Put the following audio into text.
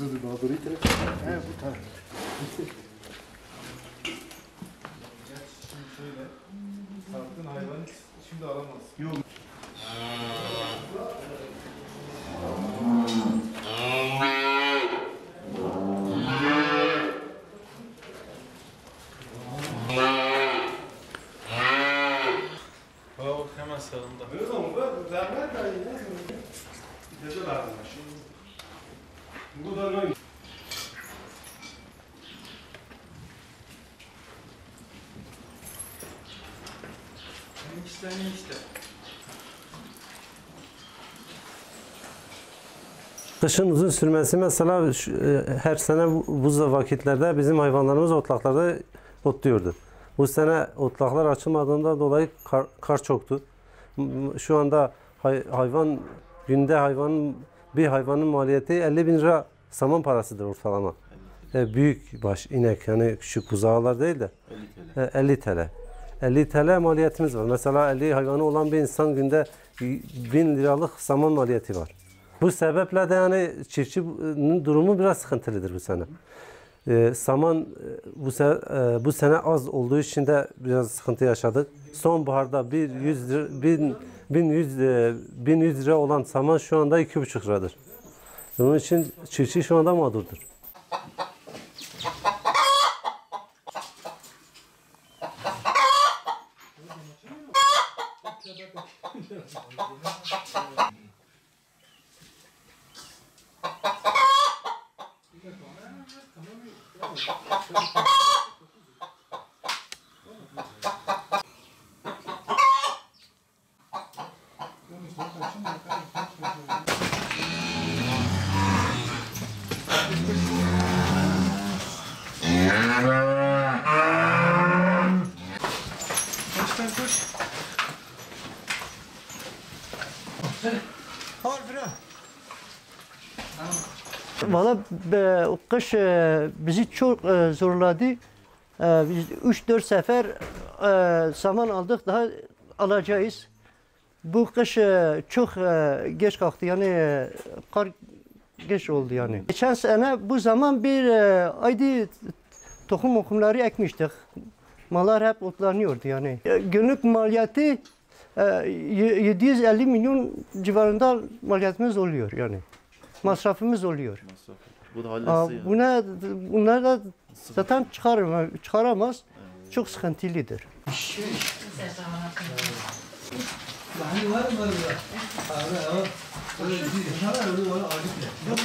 Daha doğru itere. He bu taraf. Şimdi şöyle. Sattığın hayvanı şimdi alamaz. Yok. Bak hemen sağında. Öyle zaman bu zahmet de yine İtede lazım. Bu da ne? İşte. Kışın uzun sürmesi mesela her sene bu vakitlerde bizim hayvanlarımız otlaklarda otluyordu. Bu sene otlaklar açılmadığından dolayı kar çoktu. Şu anda günde bir hayvanın maliyeti 50.000 lira saman parasıdır ortalama. Büyük baş inek yani küçük buzağlar değil de 50 TL. 50 TL maliyetimiz var. Mesela 50 hayvanı olan bir insan günde 1000 liralık saman maliyeti var. Bu sebeple de yani çiftçinin durumu biraz sıkıntılıdır bu sene. Saman bu sene az olduğu için de biraz sıkıntı yaşadık. Sonbaharda 1100 lira olan saman şu anda 2,5 liradır. Bunun için çiftçi şu anda mağdurdur. Valla kış bizi çok zorladı. Biz 3-4 sefer saman aldık, daha alacağız. Bu kış çok geç kalktı, yani kar geç oldu yani. Geçen sene bu zaman bir aydı tohumları ekmiştik. Mallar hep otlanıyordu yani. Günlük maliyeti 750 milyon civarında maliyetimiz oluyor yani. Masrafımız oluyor. Bu da halletse Bunlar da zaten çıkaramaz. Evet. Çok sıkıntılıdır. Yok.